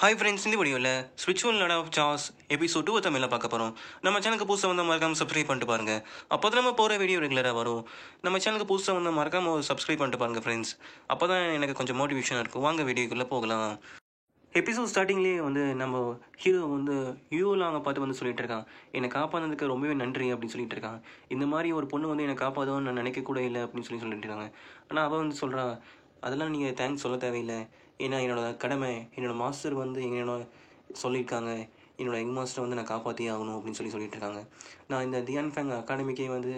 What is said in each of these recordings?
Hi friends, இந்த வீடியோவில் spiritual lot of sauce episode 2 தமிழில் பார்க்க போகிறோம். நம்ம சேனலுக்கு புதுசாக வந்து மறக்காமல் சப்ஸ்கிரைப் பண்ணிட்டு பாருங்கள். அப்போ தான் நம்ம போகிற வீடியோ ரெகுலராக வரும். நம்ம சேனலுக்கு புதுசாக வந்து மறக்காமல் சப்ஸ்கிரைப் பண்ணிட்டு பாருங்கள் ஃப்ரெண்ட்ஸ். அப்போ தான் எனக்கு கொஞ்சம் மோட்டிவேஷனாக இருக்கும். வாங்க வீடியோக்குள்ளே போகலாம். எபிசோட் ஸ்டார்டிங்லேயே வந்து நம்ம ஹீரோ வந்து யூலாம் அங்கே பார்த்து வந்து சொல்லிட்டு இருக்கான், என்னை காப்பானதுக்கு ரொம்பவே நன்றி அப்படின்னு சொல்லிட்டு இருக்கான். இந்த மாதிரி ஒரு பொண்ணு வந்து என்னை காப்பாதோன்னு நான் நினைக்க கூட இல்லை அப்படின்னு சொல்லிட்டு இருக்காங்க. ஆனால் அவள் வந்து சொல்கிறா, அதெல்லாம் நீங்கள் தேங்க்ஸ் சொல்ல தேவையில்லை. ஏன்னா என்னோடய கடமை, என்னோடய மாஸ்டர் வந்து என்னோட சொல்லியிருக்காங்க, என்னோடய யங் மாஸ்டரை வந்து நான் காப்பாற்றியே ஆகணும் அப்படின்னு சொல்லிட்டு இருக்காங்க. நான் இந்த தியான் ஃபேங் அகாடமிக்கே வந்து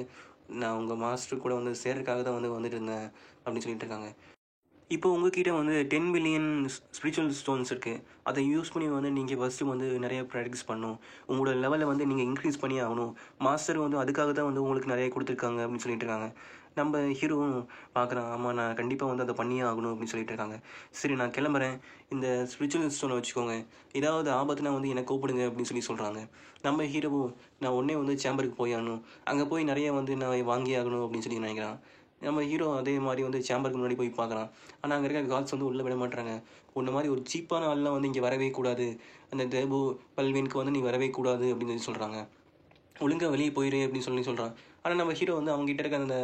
நான் உங்கள் மாஸ்டர் கூட வந்து சேர்றதுக்காக தான் வந்துட்டு இருந்தேன் அப்படின்னு சொல்லிட்டு இருக்காங்க. இப்போ உங்ககிட்ட வந்து 10 பில்லியன் ஸ்பிரிச்சுவல் ஸ்டோன்ஸ் இருக்குது. அதை யூஸ் பண்ணி வந்து நீங்கள் ஃபஸ்ட்டு வந்து நிறைய ப்ராக்டிஸ் பண்ணணும். உங்களோட லெவலில் வந்து நீங்கள் இன்க்ரீஸ் பண்ணி ஆகணும். மாஸ்டர் வந்து அதுக்காக தான் வந்து உங்களுக்கு நிறைய கொடுத்துருக்காங்க அப்படின்னு சொல்லிட்டு இருக்காங்க. நம்ம ஹீரோவும் பார்க்குறான், ஆமாம் நான் கண்டிப்பாக வந்து அதை பண்ணியே ஆகணும் அப்படின்னு சொல்லிட்டு இருக்காங்க. சரி நான் கிளம்புறேன், இந்த ஸ்பிரிச்சுவல் ஸ்டோனை வச்சுக்கோங்க, ஏதாவது ஆபத்துனா வந்து என்னை கூப்பிடுங்க அப்படின்னு சொல்கிறாங்க. நம்ம ஹீரோவும் நான் உடனே வந்து சேம்பருக்கு போய் ஆகணும், அங்கே போய் நிறைய வந்து நான் வாங்கி ஆகணும் அப்படின்னு சொல்லி நினைக்கிறான். நம்ம ஹீரோ அதே மாதிரி வந்து சேம்பருக்கு முன்னாடி போய் பார்க்குறான். ஆனால் அங்கே இருக்க கார்ட்ஸ் வந்து உள்ளே விட மாட்டாங்க. உன்ன மாதிரி ஒரு சீப்பான ஆள்லாம் வந்து இங்கே வரவே கூடாது, அந்த தேபு பல்வீனுக்கு வந்து நீ வரவே கூடாது அப்படின்னு சொல்லி சொல்கிறாங்க. ஒழுங்காக வெளியே போயிரு அப்படின்னு சொல்கிறான். ஆனால் நம்ம ஹீரோ வந்து அவங்ககிட்ட இருக்க அந்த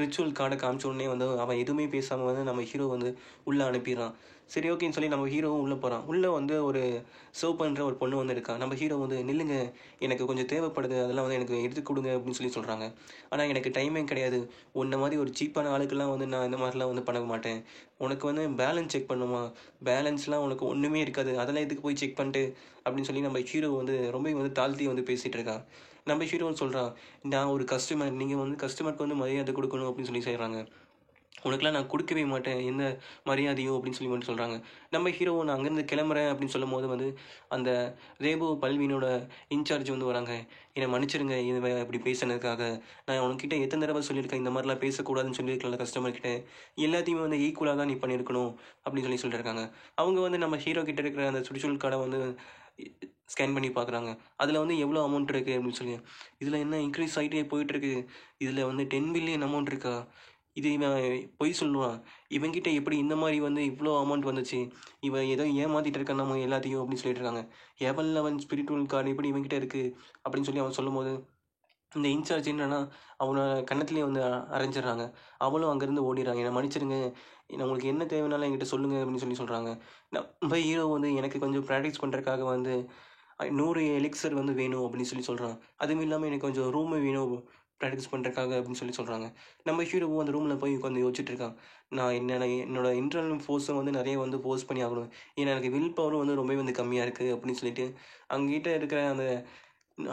ரிச்சுவல் கார்டை காமிச்ச உடனே வந்து அவன் எதுவுமே பேசாமல் வந்து நம்ம ஹீரோ வந்து உள்ளே அனுப்பிடுறான். சரி ஓகேன்னு சொல்லி நம்ம ஹீரோவும் உள்ளே போகிறான். உள்ளே வந்து ஒரு சர்வ் பண்ணுற ஒரு பொண்ணு வந்து இருக்கா. நம்ம ஹீரோ வந்து நில்லுங்க, எனக்கு கொஞ்சம் தேவைப்படுது, அதெல்லாம் வந்து எனக்கு எடுத்து கொடுங்க அப்படின்னு சொல்கிறாங்க. ஆனால் எனக்கு டைமே கிடையாது, உன்ன மாதிரி ஒரு சீப்பான ஆளுக்கெல்லாம் வந்து நான் இந்த மாதிரிலாம் வந்து பண்ண மாட்டேன். உனக்கு வந்து பேலன்ஸ் செக் பண்ணுமா, பேலன்ஸ்லாம் உனக்கு ஒன்றுமே இருக்காது, அதெல்லாம் எதுக்கு போய் செக் பண்ணிட்டு அப்படின்னு சொல்லி நம்ம ஹீரோ வந்து ரொம்ப வந்து தாழ்த்தி வந்து பேசிகிட்டு இருக்கான். நம்ம ஹீரோன்னு சொல்கிறான், நான் ஒரு கஸ்டமர், நீங்கள் வந்து கஸ்டமருக்கு வந்து மரியாதை கொடுக்கணும் அப்படின்னு சொல்லி செய்கிறாங்க. உனக்குலாம் நான் கொடுக்கவே மாட்டேன் எந்த மரியாதையோ அப்படின்னு சொல்லி மட்டும் சொல்கிறாங்க. நம்ம ஹீரோ நான் அங்கேருந்து கிளம்புறேன் அப்படின்னு சொல்லும் போது வந்து அந்த ரேபு பல்வீனோட இன்சார்ஜ் வந்து வராங்க. என்னை மன்னிச்சிருங்க இதை இப்படி பேசினதுக்காக. நான் உனக்கிட்ட எத்தனை தடவை சொல்லியிருக்கேன் இந்த மாதிரிலாம் பேசக்கூடாதுன்னு சொல்லியிருக்கல கஸ்டமர்கிட்ட, எல்லாத்தையுமே வந்து ஈக்குவலாக தான் நீ பண்ணியிருக்கணும் அப்படின்னு சொல்லியிருக்காங்க. அவங்க வந்து நம்ம ஹீரோ கிட்ட இருக்கிற அந்த சுடிச்சுவல் கார்டை வந்து ஸ்கேன் பண்ணி பார்க்குறாங்க. அதில் வந்து எவ்வளோ அமௌண்ட் இருக்குது அப்படின்னு சொல்லி, இதில் என்ன இன்க்ரீஸ் ஆகிட்டே போயிட்டுருக்கு, இதில் வந்து 10 பில்லியன் அமௌண்ட் இருக்கா, இது இவன் பொய் சொல்லுவான், இவன்கிட்ட எப்படி இந்த மாதிரி வந்து இவ்வளோ அமௌண்ட் வந்துச்சு, இவன் ஏதோ ஏமாற்றிட்டு இருக்கான் நம்ம எல்லாத்தையும் அப்படின்னு சொல்லிட்டு இருக்காங்க. எவன் அவன் ஸ்பிரிச்சுவல் கார்டு எப்படி இவன்கிட்ட இருக்குது அப்படின்னு சொல்லி அவன் சொல்லும் போது இந்த இன்சார்ஜ் என்னன்னா அவனோட கன்னத்துலேயே வந்து அரைஞ்சிடுறாங்க. அவளும் அங்கேருந்து ஓடிடுறாங்க. என்னை மன்னிச்சிருங்க, உங்களுக்கு என்ன தேவைனாலும் என்கிட்ட சொல்லுங்கள் அப்படின்னு சொல்கிறாங்க. நம்ம ஹீரோ வந்து எனக்கு கொஞ்சம் ப்ராக்டிஸ் பண்ணுறதுக்காக வந்து 100 எலிக்சர் வந்து வேணும் அப்படின்னு சொல்கிறான். அதுவும் இல்லாமல் எனக்கு கொஞ்சம் ரூமு வேணும் ப்ராக்டிஸ் பண்ணுறதுக்காக அப்படின்னு சொல்கிறாங்க. நம்ம ஹீரோவும் அந்த ரூமில் போய் உட்காந்து யோசிச்சுட்டு இருக்கான். நான் என்னோட இன்டர்னல் ஃபோர்ஸை வந்து நிறைய வந்து ஃபோர்ஸ் பண்ணி ஆகணும், ஏன்னா எனக்கு வில் பவரும் வந்து ரொம்பவே வந்து கம்மியாக இருக்குது அப்படின்னு சொல்லிட்டு அங்கிட்ட இருக்கிற அந்த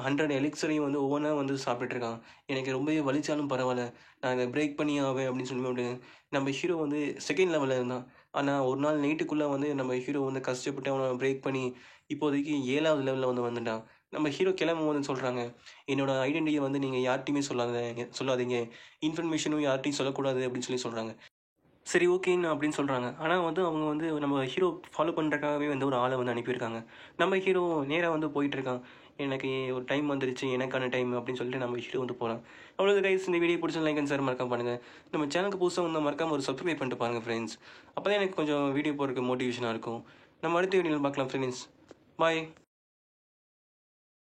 100 எலிக்சரையும் வந்து ஒவ்வொன்றா வந்து சாப்பிட்டுருக்கான். எனக்கு ரொம்பவே வலிச்சாலும் பரவாயில்ல, நான் இதை பிரேக் பண்ணி ஆவேன் அப்படின்னு சொல்லிவிட்டு நம்ம ஹீரோ வந்து செகண்ட் லெவலில் இருந்தான். ஆனால் ஒரு நாள் நைட்டுக்குள்ளே வந்து நம்ம ஹீரோ வந்து கஷ்டப்பட்டு அவனை பிரேக் பண்ணி இப்போதைக்கு 7வது லெவலில் வந்து வந்துட்டான். நம்ம ஹீரோ கிளம்பும் போது சொல்கிறாங்க, என்னோட ஐடென்டிட்டியை வந்து நீங்கள் யார்ட்டையுமே சொல்லாதீங்க, இன்ஃபர்மேஷனும் யார்ட்டையும் சொல்லக்கூடாது அப்படின்னு சொல்கிறாங்க. சரி ஓகேன்னு அப்படின்னு சொல்கிறாங்க. ஆனால் வந்து அவங்க வந்து நம்ம ஹீரோ ஃபாலோ பண்ணுறதுக்காகவே வந்து ஒரு ஆளை வந்து அனுப்பியிருக்காங்க. நம்ம ஹீரோ நேராக வந்து போயிட்டுருக்கான். எனக்கு ஒரு டைம் வந்துருச்சு, எனக்கான டைம் அப்படின்னு சொல்லிட்டு நம்ம ஹீரோ வந்து போகிறான். அவ்வளோ கைஸ், இந்த வீடியோ பிடிச்ச லைக் அண்ட் ஷேர் மறக்காம பண்ணுங்கள். நம்ம சேனலுக்கு புதுசாக வந்து மறக்காமல் ஒரு சப்ஸ்கிரைப் பண்ணிட்டு பாருங்கள் ஃப்ரெண்ட்ஸ். அப்போ தான் எனக்கு கொஞ்சம் வீடியோ போடுறதுக்கு மோட்டிவேஷனாக இருக்கும். நம்ம அடுத்த வீடியோவில் பார்க்கலாம் ஃப்ரெண்ட்ஸ். பாய்.